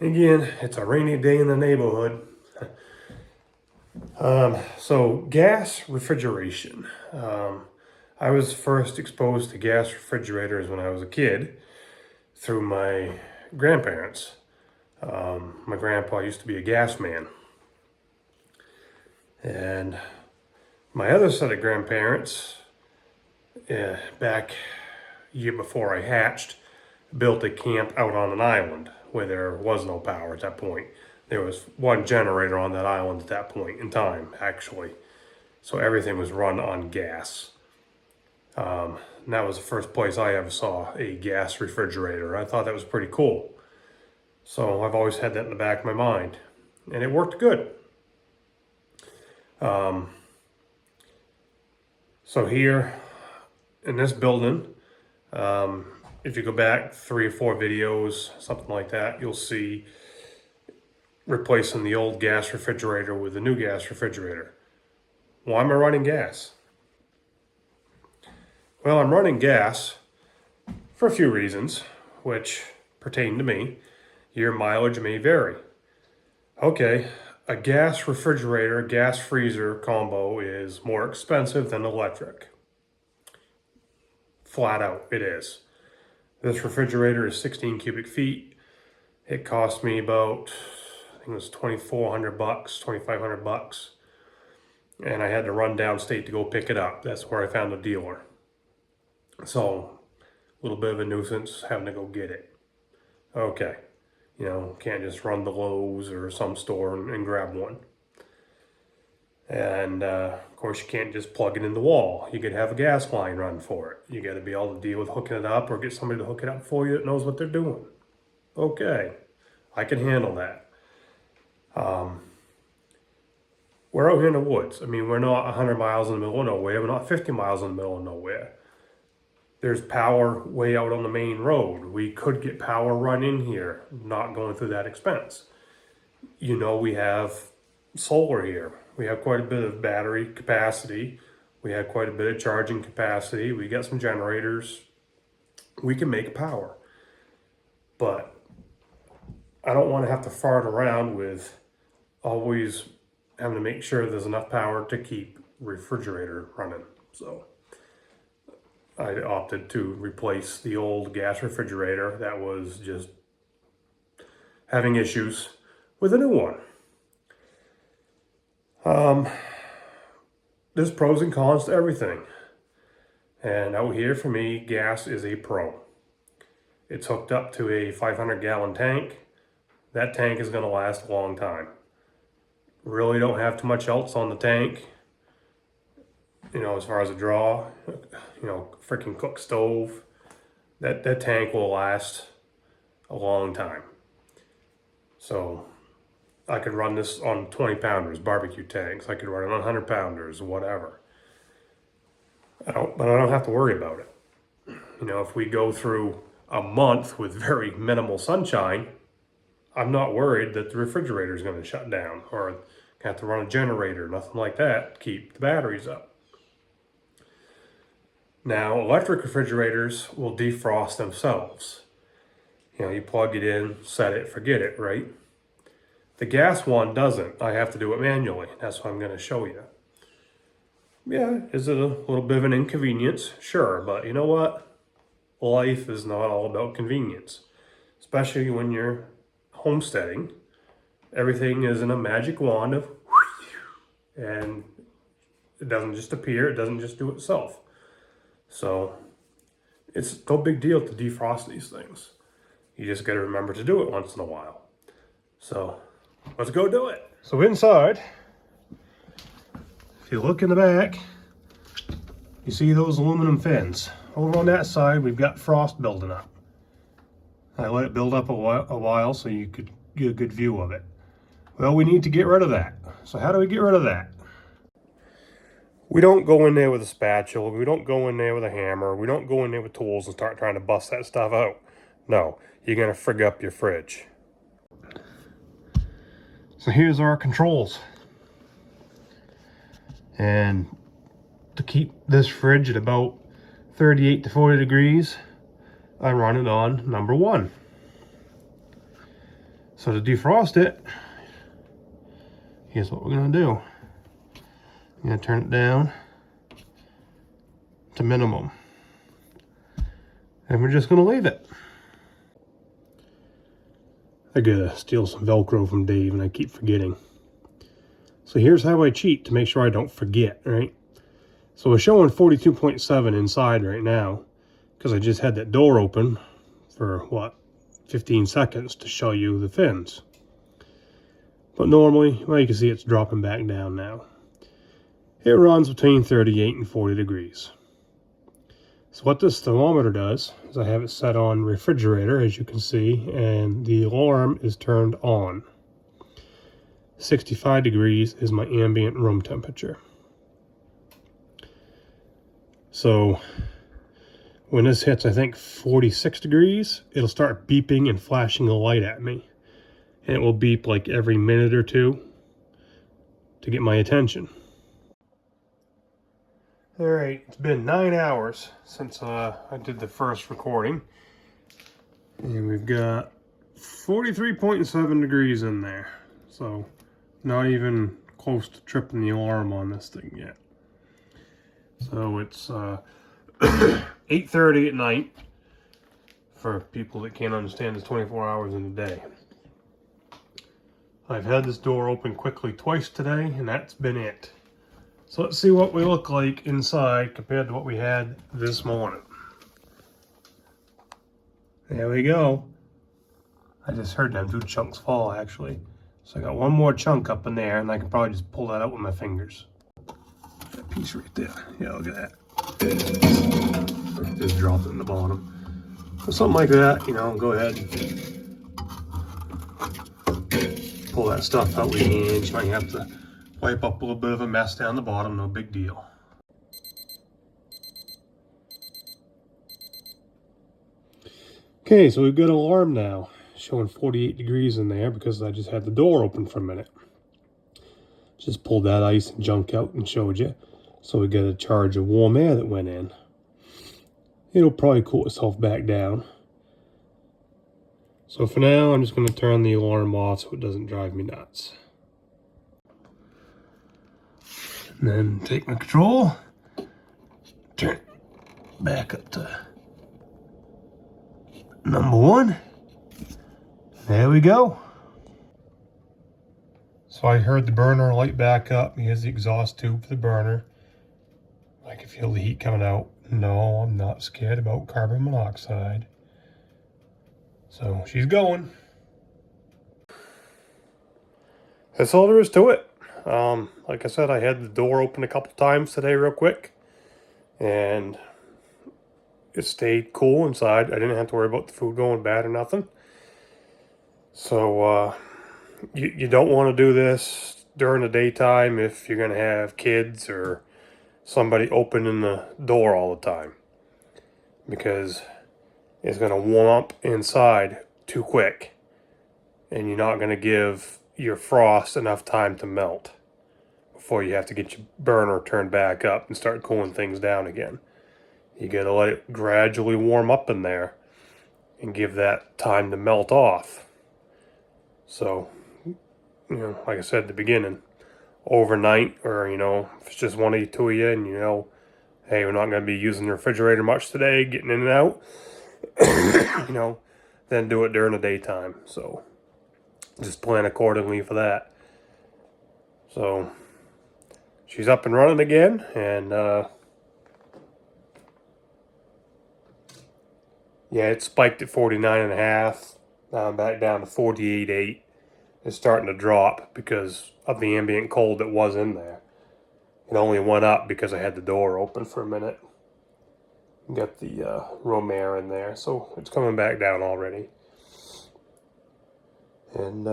Again, it's a rainy day in the neighborhood. So gas refrigeration. I was first exposed to gas refrigerators when I was a kid through my grandparents. My grandpa used to be a gas man. And my other set of grandparents, back year before I hatched, built a camp out on an island where there was no power at that point. There was one generator on that island at that point in time, actually. So everything was run on gas. And that was the first place I ever saw a gas refrigerator. I thought that was pretty cool. So I've always had that in the back of my mind. And it worked good. So here in this building, if you go back 3 or 4 videos, something like that, you'll see replacing the old gas refrigerator with the new gas refrigerator. Why am I running gas? Well, I'm running gas for a few reasons, which pertain to me. Your mileage may vary. Okay, a gas refrigerator, gas freezer combo is more expensive than electric. Flat out, it is. This refrigerator is 16 cubic feet. It cost me about, I think it was $2,400, $2,500. And I had to run downstate to go pick it up. That's where I found a dealer. So, a little bit of a nuisance having to go get it. Okay, can't just run to Lowe's or some store and grab one. And of course, you can't just plug it in the wall. You could have a gas line run for it. You got to be able to deal with hooking it up or get somebody to hook it up for you that knows what they're doing. Okay, I can handle that. We're out here in the woods. I mean, we're not 100 miles in the middle of nowhere. We're not 50 miles in the middle of nowhere. There's power way out on the main road. We could get power run in here, not going through that expense. We have solar here. We have quite a bit of battery capacity. We have quite a bit of charging capacity. We got some generators. We can make power. But I don't want to have to fart around with always having to make sure there's enough power to keep refrigerator running. So I opted to replace the old gas refrigerator that was just having issues with a new one. There's pros and cons to everything. And out here for me, gas is a pro. It's hooked up to a 500-gallon tank. That tank is going to last a long time. Really don't have too much else on the tank. As far as a draw, freaking cook stove. That tank will last a long time. So I could run this on 20-pounders, barbecue tanks. I could run it on 100-pounders, whatever. But I don't have to worry about it. If we go through a month with very minimal sunshine, I'm not worried that the refrigerator is going to shut down or have to run a generator, nothing like that, to keep the batteries up. Now, electric refrigerators will defrost themselves. You plug it in, set it, forget it, right? The gas one doesn't. I have to do it manually. That's what I'm going to show you. Yeah, is it a little bit of an inconvenience? Sure, but you know what? Life is not all about convenience, especially when you're homesteading. Everything is in a magic wand of, and it doesn't just appear, it doesn't just do it itself. So it's no big deal to defrost these things. You just got to remember to do it once in a while. So let's go do it. So inside, if you look in the back, you see those aluminum fins. Over on that side, we've got frost building up. I let it build up a while so you could get a good view of it. Well, we need to get rid of that. So how do we get rid of that? We don't go in there with a spatula. We don't go in there with a hammer. We don't go in there with tools and start trying to bust that stuff out. No, you're going to frig up your fridge. So here's our controls. And to keep this fridge at about 38 to 40 degrees, I run it on number 1. So to defrost it, here's what we're gonna do. I'm gonna turn it down to minimum. And we're just gonna leave it. I gotta steal some Velcro from Dave and I keep forgetting. So here's how I cheat to make sure I don't forget, right? So we're showing 42.7 inside right now because I just had that door open for what, 15 seconds to show you the fins. But normally, well, you can see it's dropping back down now. It runs between 38 and 40 degrees. So what this thermometer does is I have it set on refrigerator, as you can see, and the alarm is turned on. 65 degrees is my ambient room temperature. So when this hits, I think 46 degrees, it'll start beeping and flashing a light at me. And it will beep like every minute or two to get my attention. All right, it's been 9 hours since I did the first recording. And we've got 43.7 degrees in there. So not even close to tripping the alarm on this thing yet. So it's 8:30 at night for people that can't understand it's 24 hours in a day. I've had this door open quickly twice today, and that's been it. So let's see what we look like inside compared to what we had this morning. There we go. I just heard them 2 chunks fall, actually. So I got one more chunk up in there, and I can probably just pull that out with my fingers. That piece right there. Yeah, look at that. Just drop it in the bottom. So something like that, you know, go ahead and pull that stuff out with your hands. You might have to wipe up a little bit of a mess down the bottom, no big deal. Okay, so we've got an alarm now, showing 48 degrees in there because I just had the door open for a minute. Just pulled that ice and junk out and showed you. So we got a charge of warm air that went in. It'll probably cool itself back down. So for now, I'm just going to turn the alarm off so it doesn't drive me nuts. And then take my control, turn it back up to number 1. There we go. So I heard the burner light back up. Here's the exhaust tube for the burner. I can feel the heat coming out. No, I'm not scared about carbon monoxide. So she's going. That's all there is to it. Like I said, I had the door open a couple times today real quick. And it stayed cool inside. I didn't have to worry about the food going bad or nothing. So you don't want to do this during the daytime if you're going to have kids or somebody opening the door all the time. Because it's going to warm up inside too quick. And you're not going to give your frost enough time to melt before you have to get your burner turned back up and start cooling things down again. You got to let it gradually warm up in there and give that time to melt off. So, you know, like I said at the beginning, overnight, or, you know, if it's just one of you, 2 of you, and you know, hey, we're not going to be using the refrigerator much today, getting in and out, you know, then do it during the daytime. So just plan accordingly for that. So she's up and running again, and yeah, it spiked at 49.5, back down to 48.8. It's starting to drop because of the ambient cold that was in there. It only went up because I had the door open for a minute. Got the room air in there, so it's coming back down already. And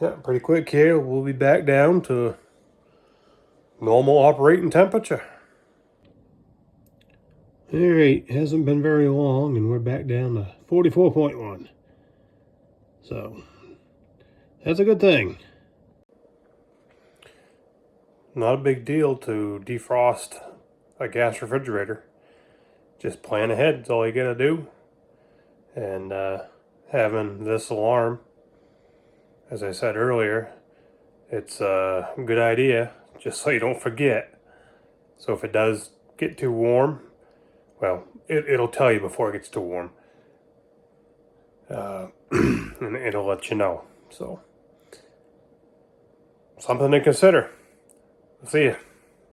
yeah, pretty quick here, we'll be back down to normal operating temperature. Alright, hasn't been very long and we're back down to 44.1. So, that's a good thing. Not a big deal to defrost a gas refrigerator. Just plan ahead is all you gotta do. And having this alarm. As I said earlier, it's a good idea, just so you don't forget. So if it does get too warm, well, it'll tell you before it gets too warm. And it'll let you know. So, something to consider. See ya.